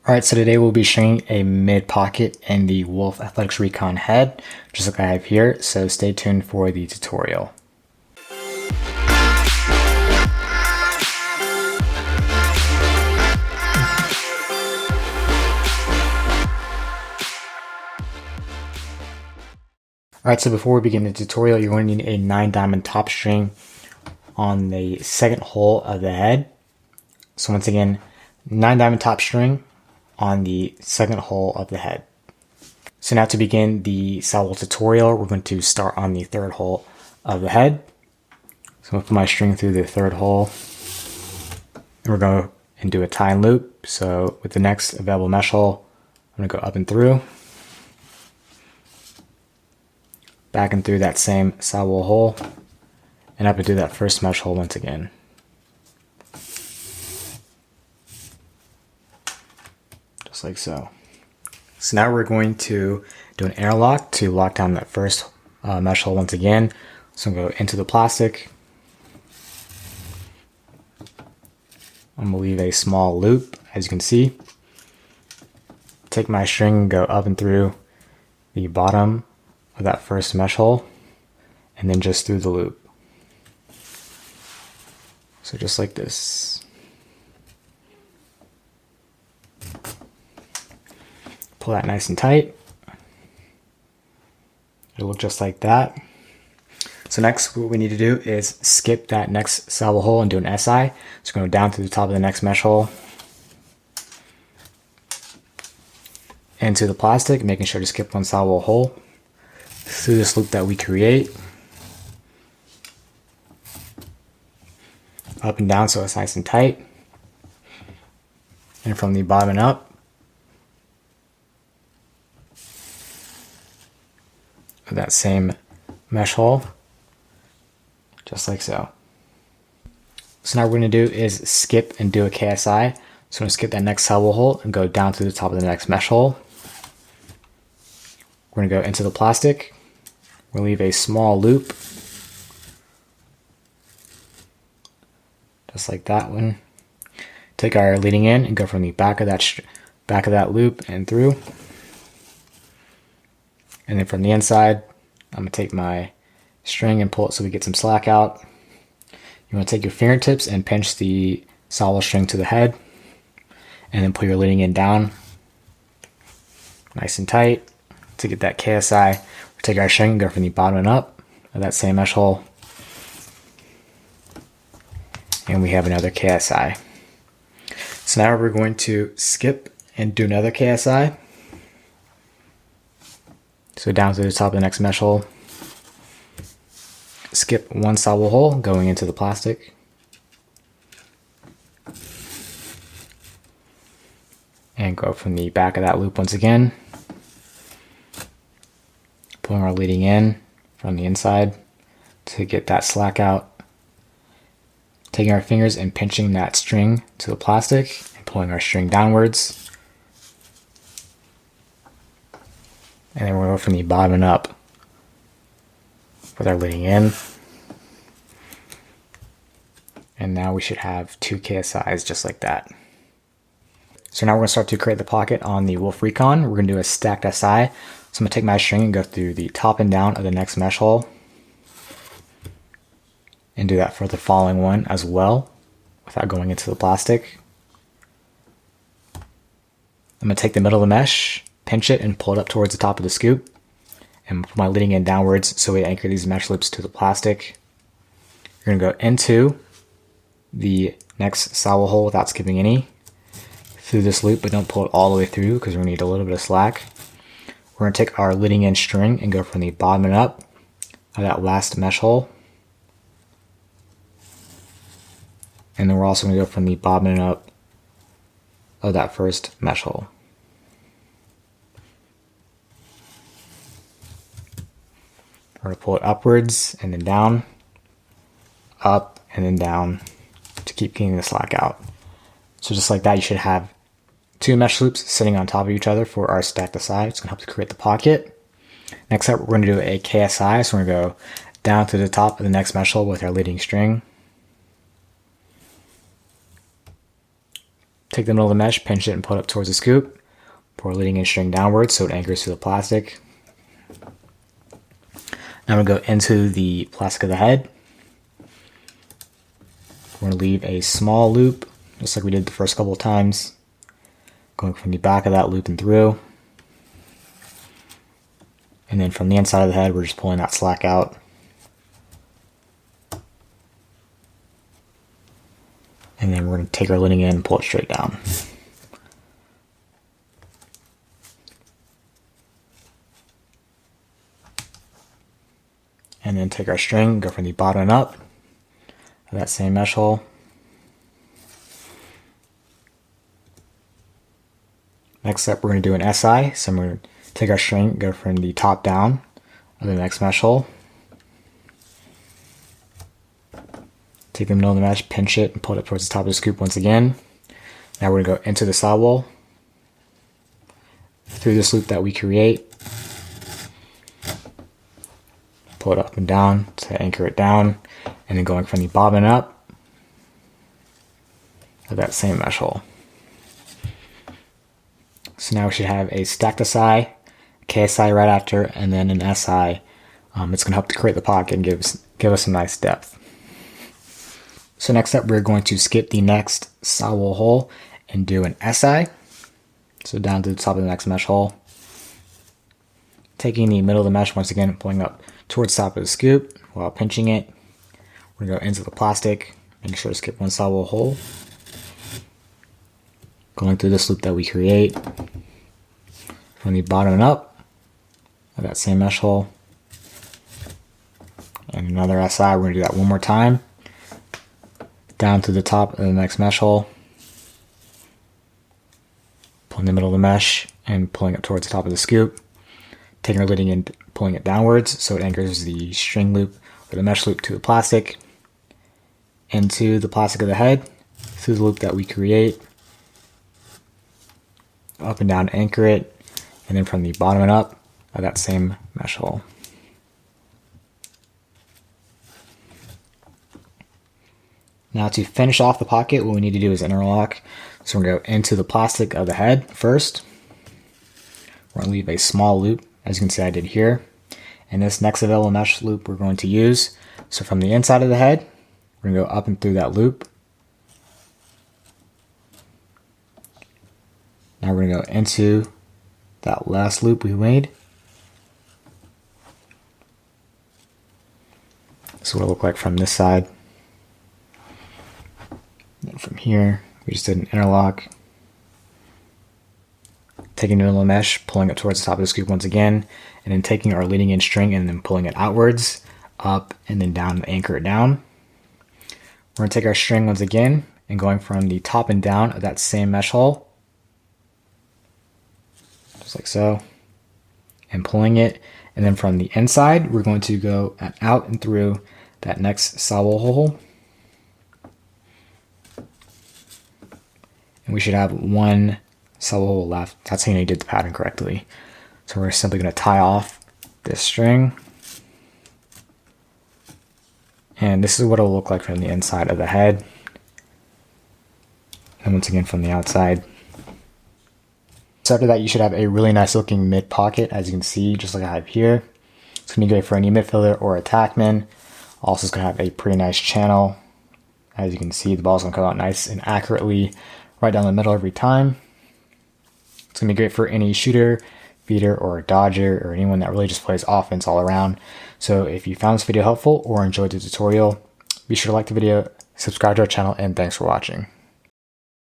Alright, so today we'll be showing a mid pocket in the Wolf Rekon head, just like I have here, so stay tuned for the tutorial. Alright, so before we begin the tutorial, you're going to need a 9-diamond top string on the second hole of the head. So once again, 9-diamond top string on the second hole of the head. So now to begin the sidewall tutorial, we're going to start on the third hole of the head. So I'm going to put my string through the third hole, and we're going to and do a tie and loop. So with the next available mesh hole, I'm going to go up and through, back and through that same sidewall hole, and up and through that first mesh hole once again. Just like so. So now we're going to do an airlock to lock down that first mesh hole once again. So I'm going to go into the plastic. I'm going to leave a small loop, as you can see. Take my string and go up and through the bottom of that first mesh hole, and then just through the loop. So just like this. Pull that nice and tight. It'll look just like that. So next, what we need to do is skip that next sidewall hole and do an SI. So go down to the top of the next mesh hole, into the plastic, making sure to skip one sidewall hole, through this loop that we create, up and down so it's nice and tight, and from the bottom and up, that same mesh hole, just like so. So now what we're going to do is skip and do a KSI. So I'm going to skip that next sidewall hole and go down to the top of the next mesh hole. We're going to go into the plastic. We'll leave a small loop, just like that one. Take our leading in and go from the back of that loop and through. And then from the inside, I'm going to take my string and pull it so we get some slack out. You want to take your fingertips and pinch the sidewall string to the head, and then pull your leading in down, nice and tight, to get that KSI. We'll take our string and go from the bottom and up of that same mesh hole, and we have another KSI. So now we're going to skip and do another KSI. So down to the top of the next mesh hole, skip one sidewall hole going into the plastic, and go from the back of that loop once again, pulling our leading in from the inside to get that slack out, taking our fingers and pinching that string to the plastic and pulling our string downwards. And then we'll go from the bottom and up with our leading in. And now we should have 2 KSIs just like that. So now we're going to start to create the pocket on the Wolf Rekon. We're going to do a stacked SI. So I'm going to take my string and go through the top and down of the next mesh hole, and do that for the following one as well without going into the plastic. I'm going to take the middle of the mesh, pinch it and pull it up towards the top of the scoop, and put my leading in downwards so we anchor these mesh loops to the plastic. You're going to go into the next sidewall hole without skipping any, through this loop, but don't pull it all the way through because we're going to need a little bit of slack. We're going to take our leading in string and go from the bottom and up of that last mesh hole, and then we're also going to go from the bottom and up of that first mesh hole. We're going to pull it upwards and then down, up and then down to keep getting the slack out. So just like that, you should have 2 mesh loops sitting on top of each other for our stacked SI. It's going to help to create the pocket. Next up, we're going to do a KSI. So we're going to go down to the top of the next mesh hole with our leading string, take the middle of the mesh, pinch it, and pull it up towards the scoop. Pull our leading edge string downwards so it anchors to the plastic. Now I'm going to go into the plastic of the head. We're going to leave a small loop, just like we did the first couple of times. Going from the back of that loop and through. And then from the inside of the head, we're just pulling that slack out. And then we're going to take our leading in and pull it straight down. And then take our string, go from the bottom up of that same mesh hole. Next up, we're going to do an SI. So we're going to take our string, go from the top down of the next mesh hole. Take the middle of the mesh, pinch it, and pull it up towards the top of the scoop once again. Now we're going to go into the sidewall through this loop that we create. Pull it up and down to anchor it down, and then going from the bottom up of that same mesh hole. So now we should have a stacked SI, KSI right after, and then an SI. It's going to help to create the pocket and give us some nice depth. So next up, we're going to skip the next sidewall hole and do an SI. So down to the top of the next mesh hole. Taking the middle of the mesh once again, pulling up towards the top of the scoop while pinching it. We're going to go into the plastic, making sure to skip one sidewall hole. Going through this loop that we create. From the bottom up of that same mesh hole. And another SI, we're going to do that one more time. Down to the top of the next mesh hole. Pulling the middle of the mesh and pulling it towards the top of the scoop. Taking our leading and pulling it downwards so it anchors the string loop or the mesh loop to the plastic. Into the plastic of the head. Through the loop that we create. Up and down, anchor it. And then from the bottom and up of that same mesh hole. Now to finish off the pocket, what we need to do is interlock. So we're going to go into the plastic of the head first. We're going to leave a small loop, as you can see I did here. And this next available mesh loop we're going to use. So from the inside of the head, we're going to go up and through that loop. Now we're going to go into that last loop we made. This is what it'll look like from this side. And from here, we just did an interlock. Taking the middle of the mesh, pulling it towards the top of the scoop once again, and then taking our leading edge string and then pulling it outwards, up, and then down to anchor it down. We're going to take our string once again and going from the top and down of that same mesh hole, just like so, and pulling it, and then from the inside, we're going to go out and through that next sidewall hole. And we should have one sidewall hole left. That's how you did the pattern correctly. So we're simply going to tie off this string. And this is what it'll look like from the inside of the head. And once again from the outside. So after that, you should have a really nice looking mid pocket, as you can see, just like I have here. It's going to be great for any midfielder or attackman. Also, it's going to have a pretty nice channel. As you can see, the ball's going to come out nice and accurately right down the middle every time. It's going to be great for any shooter, feeder, or dodger, or anyone that really just plays offense all around. So if you found this video helpful or enjoyed the tutorial, be sure to like the video, subscribe to our channel, and thanks for watching.